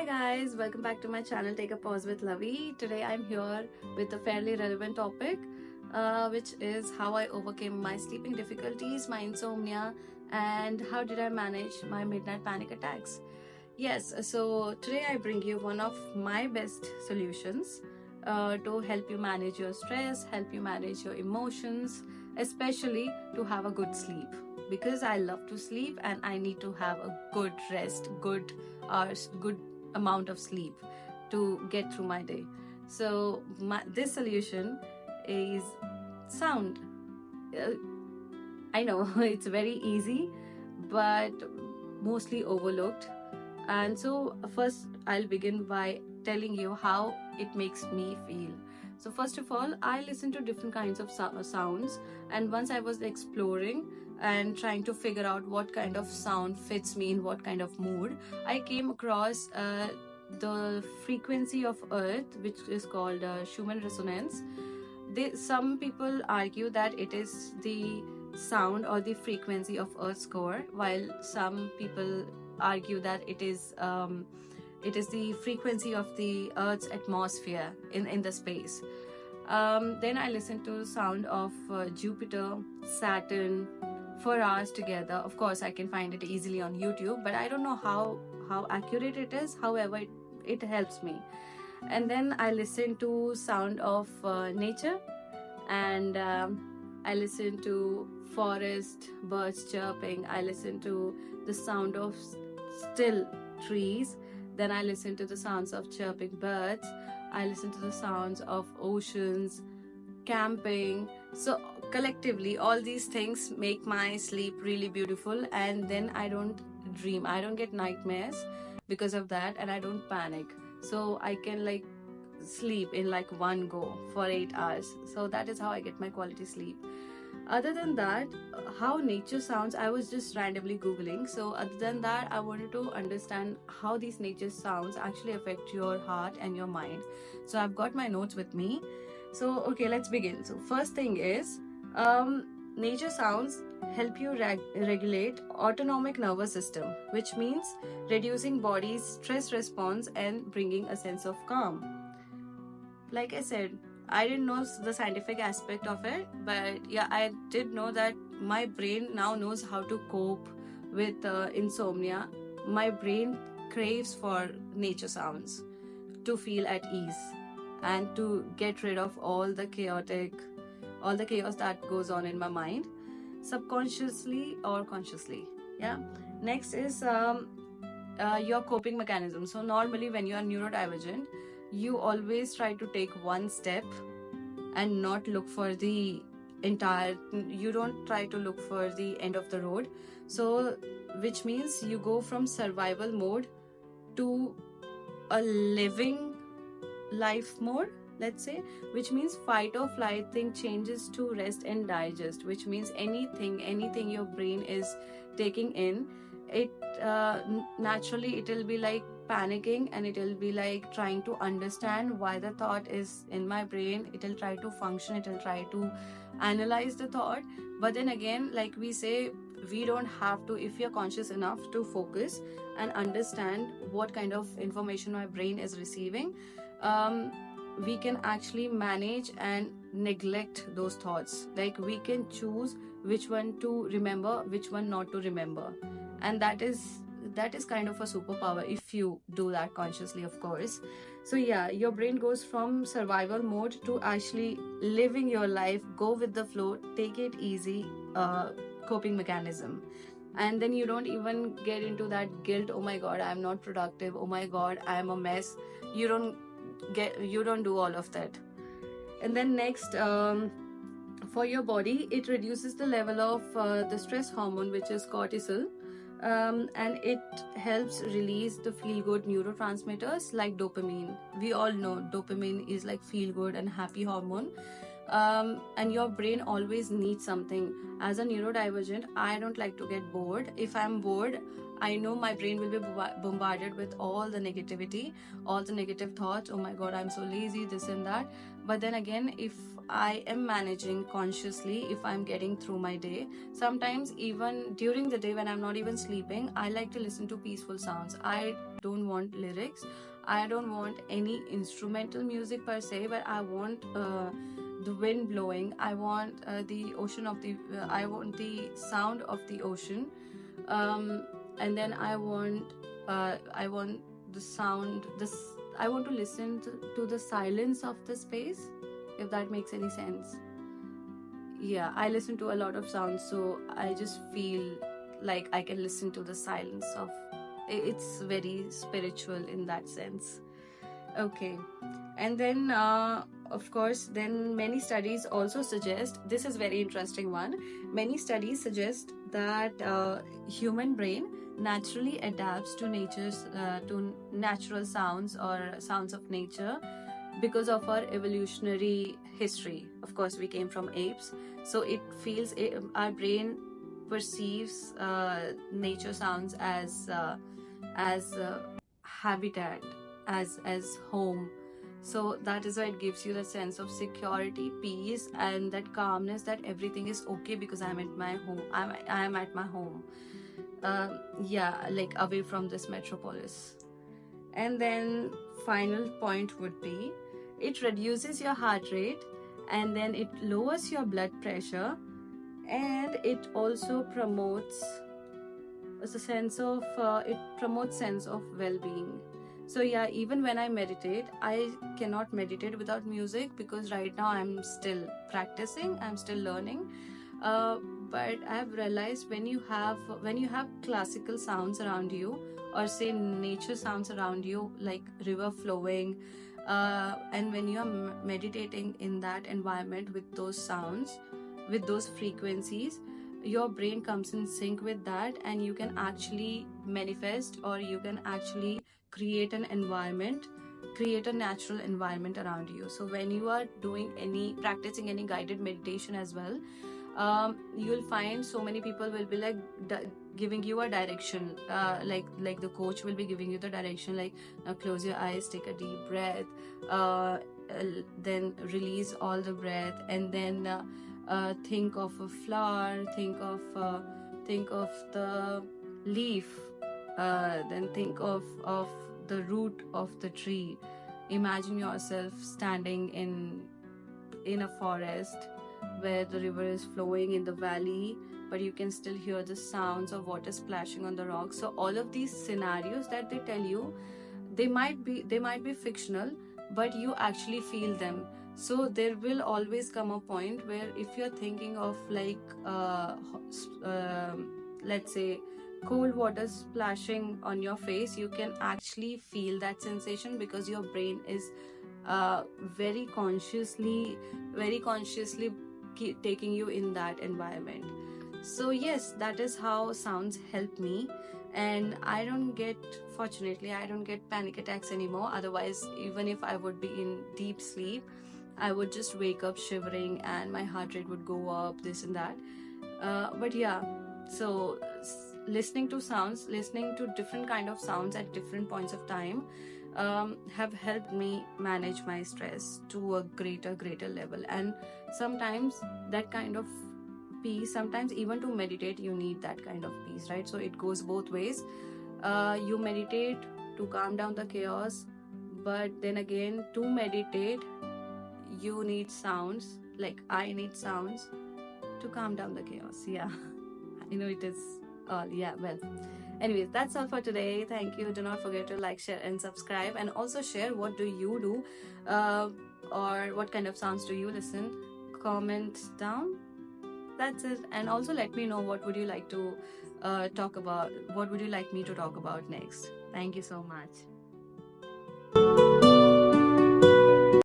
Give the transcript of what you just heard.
Hi guys, welcome back to my channel Take a Pause with Lovey. Today I'm here with a fairly relevant topic, which is how I overcame my sleeping difficulties, my insomnia, and how did I manage my midnight panic attacks. Yes, so today I bring you one of my best solutions to help you manage your stress, help you manage your emotions, especially to have a good sleep. Because I love to sleep and I need to have a good rest, good hours, good amount of sleep to get through my day. So this solution is sound. I know it's very easy, but mostly overlooked. And so first I'll begin by telling you how it makes me feel. So first of all, I listen to different kinds of sounds, and once I was exploring and trying to figure out what kind of sound fits me in what kind of mood, I came across the frequency of earth, which is called Schumann resonance. Some people argue that it is the sound or the frequency of earth's core, while some people argue that it is the frequency of the earth's atmosphere in the space. Then I listened to the sound of Jupiter, Saturn for hours together. Of course, I can find it easily on YouTube, but I don't know how accurate it is. However, it helps me. And then I listen to sound of nature, and I listen to forest, birds chirping. I listen to the sound of still trees. Then I listen to the sounds of chirping birds. I listen to the sounds of oceans, camping. So collectively, all these things make my sleep really beautiful, and then I don't dream. I don't get nightmares because of that, and I don't panic. So I can sleep in one go for 8 hours. So that is how I get my quality sleep. Other than that, how nature sounds, I was just randomly googling. So other than that, I wanted to understand how these nature sounds actually affect your heart and your mind. So I've got my notes with me. So okay, let's begin. So first thing is, nature sounds help you regulate autonomic nervous system, which means reducing body's stress response and bringing a sense of calm. Like I said, I didn't know the scientific aspect of it, but yeah, I did know that my brain now knows how to cope with insomnia. My brain craves for nature sounds to feel at ease and to get rid of all the chaos that goes on in my mind, subconsciously or consciously. Yeah. Next is your coping mechanism. So normally when you are neurodivergent, you always try to take one step and not look for the you don't try to look for the end of the road. So which means you go from survival mode to a living life mode, let's say, which means fight or flight thing changes to rest and digest, which means anything your brain is taking in, it naturally it will be like panicking, and it will be like trying to understand why the thought is in my brain. It will try to function, it will try to analyze the thought. But then again, like we say, we don't have to, if you're conscious enough to focus and understand what kind of information my brain is receiving, we can actually manage and neglect those thoughts. Like we can choose which one to remember, which one not to remember, and that is kind of a superpower if you do that consciously, of course. So yeah, your brain goes from survival mode to actually living your life, go with the flow, take it easy, coping mechanism. And then you don't even get into that guilt, oh my god, I'm not productive, oh my god, I'm a mess. You don't do all of that. And then next, for your body, it reduces the level of the stress hormone, which is cortisol. And it helps release the feel-good neurotransmitters like dopamine. We all know dopamine is like feel-good and happy hormone. And your brain always needs something. As a neurodivergent, I don't like to get bored. If I'm bored, I know my brain will be bombarded with all the negativity, all the negative thoughts. Oh my god, I'm so lazy, this and that. But then again, if I am managing consciously, if I'm getting through my day, sometimes even during the day when I'm not even sleeping, I like to listen to peaceful sounds. I don't want lyrics, I don't want any instrumental music per se, but I want the wind blowing. I want the ocean of the I want the sound of the ocean, and then I want the sound, this I want to listen to the silence of the space, if that makes any sense. Yeah, I listen to a lot of sounds, so I just feel like I can listen to the silence of it's very spiritual in that sense. Okay. And then of course, then many studies also suggest, this is very interesting one, many studies suggest that human brain naturally adapts to natural sounds or sounds of nature because of our evolutionary history. Of course, we came from apes, so it feels our brain perceives nature sounds as habitat, as home. So that is why it gives you the sense of security, peace, and that calmness, that everything is okay because I'm at my home. I am at my home. Yeah, like away from this metropolis. And then final point would be, it reduces your heart rate, and then it lowers your blood pressure, and it also promotes a sense of sense of well-being. So yeah, even when I meditate, I cannot meditate without music because right now I'm still practicing, I'm still learning. But I've realized when you have classical sounds around you, or say nature sounds around you, like river flowing, and when you are meditating in that environment with those sounds, with those frequencies, your brain comes in sync with that, and you can actually manifest, or you can actually create an environment, create a natural environment around you. So when you are practicing any guided meditation as well, you'll find so many people will be like giving you a direction, like the coach will be giving you the direction, like now close your eyes, take a deep breath, then release all the breath, and then think of a flower, think of the leaf, then think of the root of the tree. Imagine yourself standing in a forest where the river is flowing in the valley, but you can still hear the sounds of water splashing on the rocks. So all of these scenarios that they tell you, they might be fictional, but you actually feel them. So there will always come a point where if you're thinking of like let's say cold water splashing on your face, you can actually feel that sensation because your brain is very consciously taking you in that environment. So yes, that is how sounds help me. And fortunately I don't get panic attacks anymore. Otherwise, even if I would be in deep sleep, I would just wake up shivering and my heart rate would go up, this and that. But yeah, so listening to sounds, listening to different kind of sounds at different points of time have helped me manage my stress to a greater level. And sometimes that kind of peace, sometimes even to meditate you need that kind of peace, right? So it goes both ways. You meditate to calm down the chaos, but then again, to meditate you need sounds, like I need sounds to calm down the chaos. Yeah. I know it is all, yeah, well, anyways, that's all for today. Thank you. Do not forget to like, share and subscribe, and also share what do you do, or what kind of sounds do you listen. Comment down. That's it. And also let me know what would you like to talk about, what would you like me to talk about next. Thank you so much.